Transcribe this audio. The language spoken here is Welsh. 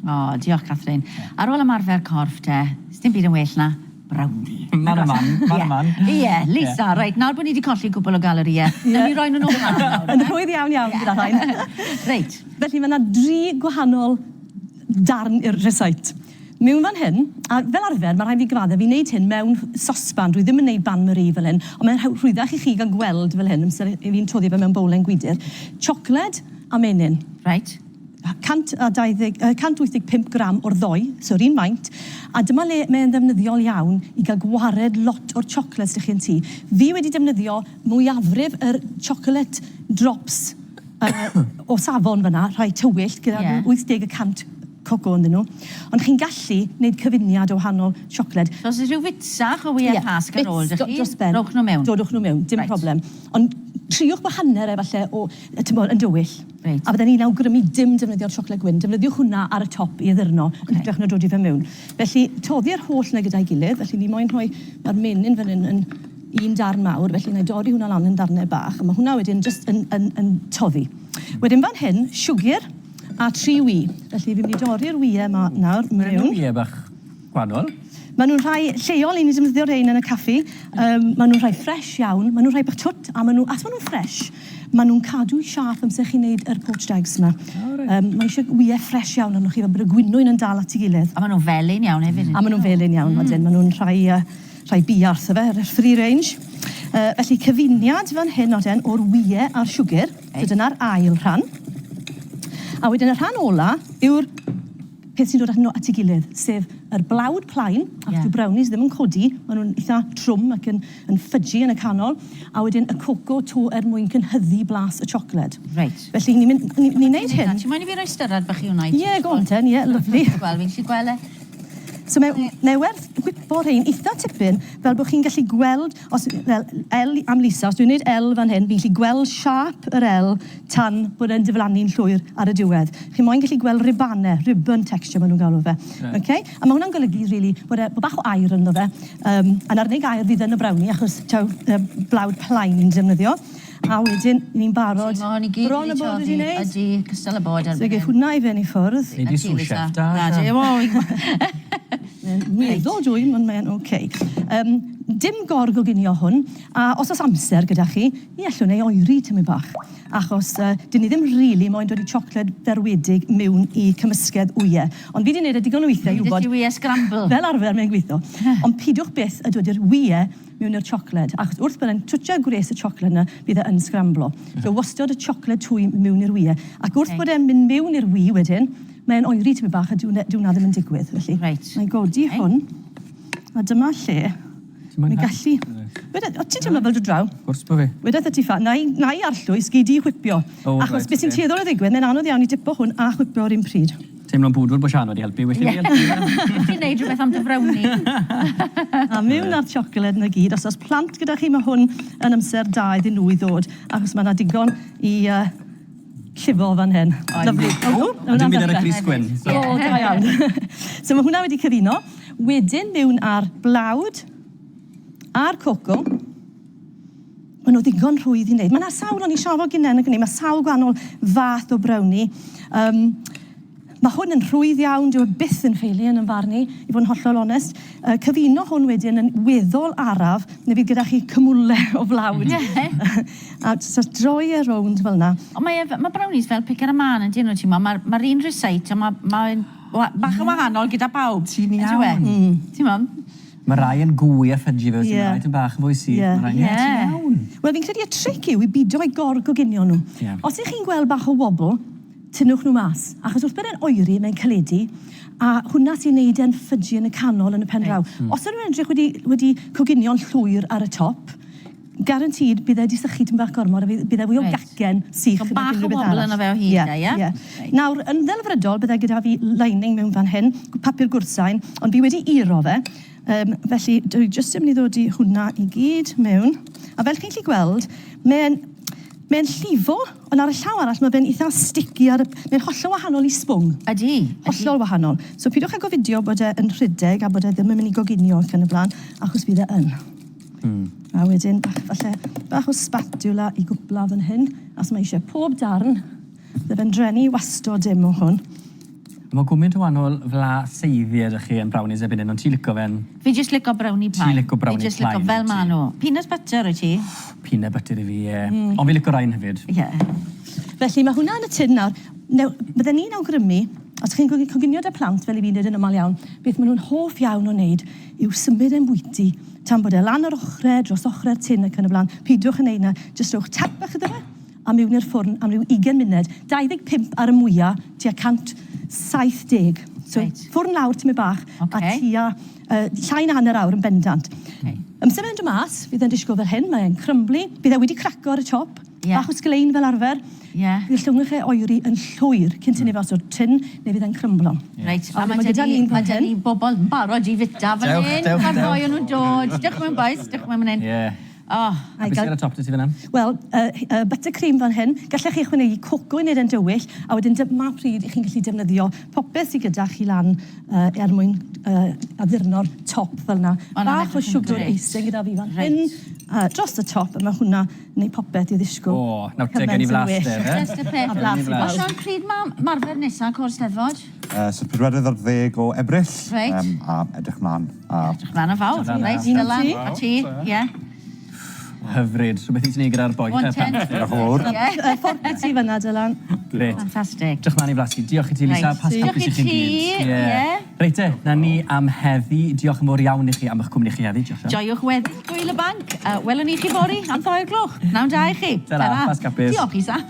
O, diolch, Catherine. Ar ôl ymarfer corff te, sdim byd yn well na brownie. Man a man. Ie, Lisa, reit, nawr bod ni wedi colli cwbl o galeriau, na ni roi nhw'n ôl nawr. Yn rhwydd iawn gyda rhain. Reit. Felly mae yna 3 gwahanol darn i'r recipe. Mewn fan hyn, a fel arfer, mae rhaid fi gyfadde, fi'n neud hyn mewn sosban, dwi ddim yn neud bain-marie fel hyn, ond mae'n rhwyddach i chi gael gweld fel hyn, amser i fi'n toddi fe mewn bowlen gwydr. Siocled a menyn. Right. 185 gram o'r ddoi, so'r un maint, a dyma le mae'n ddefnyddiol iawn i gael gwared lot o'r siocled sy'ch chi'n tŷ. Fi wedi defnyddio mwyafrif yr chocolate drops o safon fyna, rhai tywyll, gyda 80% coco ynddyn nhw. Ond chi'n gallu gwneud cyfuniad o wahanol siocled. So, os ydych wytsach o wyau pasg ar ôl, rowch nhw mewn? Dodwch nhw mewn, dim problem. Ond triwch bo hanner efallai o, yn dywyll. A fydden ni'n awgrymu dim defnyddio'r siocled gwyn. Defnyddiwch hwnna ar y top i addurno, yn hytrach na dod i fe mewn. Felly, toddi'r holl na gyda'i gilydd, felly ni moyn rhoi mae'r menyn fan hyn yn un darn mawr, felly na i dorri hwnna lan yn darnau bach, a mae hwnna wedyn just yn toddi. Wedyn fan hyn, siwgr a 3 wy. Felly fi'n mynd i dorri'r wyau yma nawr mewn. Wyau bach gwahanol. Maen nhw'n rhai lleol, un i defnyddio rhain yn y caffi. Maen nhw'n rhai ffres iawn, maen nhw'n rhai bach twt, a maen nhw'n ffres, maen nhw'n cadw siarp amser chi'n neud yr poached eggs yma. Mae eisiau wyau ffres iawn arnoch chi, fel bod y gwynwyn yn dal at ei gilydd. A maen nhw'n felyn iawn hefyd. A maen nhw'n felyn iawn, maen nhw'n rhai biarth o fe, free range. Felly cyfuniad fan hyn o'r wyau a'r siwgr, so dyna'r ail rhan. A wedyn y rhan ola yw'r peth sy'n dod at ei gilydd, sef yr blawd plaen, ac dyw brownies ddim yn codi, maen nhw'n eitha trwm ac yn ffydgi yn y canol, a wedyn y coco to mwyn cynhyddu blas y siocled. Reit. Felly ni'n neud hyn. Ti'n moyn i fi roi styrad bach i hwnna? Ie, go on ten, ie, lyflu. Wel, fi'n gallu gweld e. So mae werth gwipo rhain eitha tipyn, fel bod chi'n gallu gweld, fel L am Lisa, os dwi'n gwneud L fan hyn, fi'n gallu gweld siarp yr L tan bod e'n diflannu'n llwyr ar y diwedd. Chi'n moyn gallu gweld ribanau, ribbon texture maen nhw'n galw fe. Okay? A mae hwnna'n golygu, really, bod bach o air ynddo fe. A na'r unig air fydd yn y brownie, achos blawd plaen ni'n defnyddio. A wedyn, ni'n barod. Mae hwn i gyd wedi toddi, ydi cystal y bod. So geith hwnna i fe'n i ffwrdd. Nid i sous chef da. Meddwl dwi, ond mae'n oce. Dim gorg o ginio hwn, a os oes amser gyda chi, ni allwn ei oeri tymu bach. Achos dyn ni ddim rili moyn dod i siocled derwedig mewn i cymysgedd wyau. Ond fi wedi gwneud y digon o weithiau i wybod... Ydy wyau scramble. Fel arfer mae'n gweithio. Ond pidwch byth a dod i'r wyau mewn i'r siocled. Achos wrth byddai'n twtio gwres y siocled yna, bydd e'n scramblo. So wastod y siocled twy mewn i'r wyau. Ac wrth bod e'n mynd mewn i'r wy wedyn, mae'n oeri tymu bach a diwna ddim yn digwydd. Felly, mae'n godi hwn. A dyma lle. Mae'n gallu... O ti'n teimlo fel dod draw? Gwrs bo fi. Wedeth y ti ffa, na i arllwys, gei di chwipio. Achos beth sy'n tueddol o ddigwydd, mae'n anodd iawn i dipo hwn a chwipio o'r un pryd. Teimlo'n bwdwr bod Sian wedi helpu, well i fi helpu. Ti'n neud rhywbeth am dy brownie. A mewn â'r siocled yna gyd, os oes plant gyda chi, mae hwn yn amser da iddyn nhw i ddod, achos mae yna digon i llifo fan hyn. Lyflu. A dim byd ar y Cris Gwyn. O, da iawn. So mae hwnna wedi cyfuno. Wedyn mewn ar blawd a'r coco. Mae nhw ddigon rhwydd i wneud. Mae yna sawl o'n i siafod gynnau yn y mae sawl gwahanol fath o brownie. Mae hwn yn rhwydd iawn, dyw e byth yn ffeili yn farnu, i fod yn hollol onest. Cyfuno hwn wedyn yn weddol araf, neu fydd gyda chi cymwlau o flawd. A so droi e rownd fel yna. Ond mae brownies fel pick ar y man yn dyn nhw, ti'n ma. Mae'r un recipe, a mae'n bach yn wahanol gyda pawb. Ti'n iawn. Ti'n ma? Mae rai yn gwy a ffydgi fe, sy'n rhaid yn bach yn fwy sydd. Mae rai yn iawn. Wel, fi'n credu y tric yw i bido i gorgoginio nhw. Os ych chi'n gweld bach o wobl, tynnwch nhw mas. Achos wrth bod e'n oeri, mae'n caledu, a hwnna sy'n neud e'n ffydgi yn y canol yn y pen draw. Os ydyn nhw'n edrych wedi coginio'n llwyr ar y top, garantid bydd e wedi sychu tym bach gormod, a bydd e fwy o gacen sych yn unrhyw beth arall. Bach o wobl yna fe o hyd, ie? Nawr, yn ddelfrydol, bydd e gyda fi lining mewn fan hyn, papur gwrsain, ond fi wedi iro fe. Felly, dwi jyst yn mynd i ddod i hwnna i gyd mewn. A fel chi'n gallu gweld, mae'n llifo, ond ar y llaw arall, mae fe'n eitha sticky mae'n hollol wahanol i sbwng. Ydy. Hollol wahanol. So, pidwch ag ofidio bod e'n rhedeg a bod e ddim yn mynd i goginio ac yn y blaen, achos bydd e yn. A wedyn, falle, bach o spatula i gwpla fan hyn, as mae eisiau pob darn, bydd fe'n drenu wastod dim o hwn. Mae gwmynt o wahanol fla seiddiau ydych chi yn brownies ebyn ond ti'n licio fe'n... Fi jyst licio brownie plain. Ti'n licio brownie Fi jyst licio plain, fel wyt ti? ma nhw. Peanut butter wyt ti? Peanut butter i fi, ie. Ond fi licio rhain hefyd. Ie. Felly mae hwnna yn y tin nawr. Bydden ni'n awgrymu, os chi'n coginio dy plant fel i fi'n dweud yn ymal iawn, beth maen nhw'n hoff iawn o wneud yw symud yn bwyty tan bod e lan ar ochrau, dros ochrau'r tin ac yn y blaen. Pidwch yn neud na, jyst rhowch tap bach iddo fe, a mewn i'r ffwrn am ryw 20 munud. 25 ar y mwyaf, tua 170. So, ffwrn lawr ti'n mynd bach, a tua llai na hanner awr yn bendant. Ymsef e'n mas, fydd e'n disgo fel hyn, mae'n crumbly, bydd e wedi craco ar y top, bach o sglein fel arfer. Bydd llwngwch e oeri yn llwyr cyn tynnu fas o'r tin, neu fydd e'n crymblo. Reit, a mae gen i bobl yn barod i fita fan hyn, fan roi o'n nhw'n dod. Dych mewn boes, dych mewn hyn. A beth sy'n ar y top dy ti fan hyn? Wel, buttercream fan hyn, gallech chi ychwanegu coco i wneud yn dywyll, a wedyn dyma pryd i chi'n gallu defnyddio popeth sydd gyda chi lan mwyn addurno'r top fel yna. Bach o siwgr eising gyda fi fan hyn, dros y top, a mae hwnna yn gwneud popeth i ddisgo. O, nawr te gen i flaster, e? Just y peth. O Sian, pryd marfer nesaf cwrs Steddfod? So 40 o Ebrill. Reit. A edrych mlaen. Edrych mlaen yn fawr. Reit, Dylan, a ti, ie. Hyfryd. So beth i ti'n ei gyda'r boi? 110. Diolch yn fawr. Ffordd ti fyna, Dylan. Gret. Fantastic. Diolch mlaen i flasu. Diolch i ti, Lisa. Pas hapus i chi'n gyd. Reit te, na ni am heddi. Diolch yn fawr iawn i chi am eich cwmni chi heddi. Joiwch wedyn, gwyl y banc. Welwn ni chi fori am 3 o'r gloch. 9 da i chi. Ta-ra, pas capus. Diolch, Isa.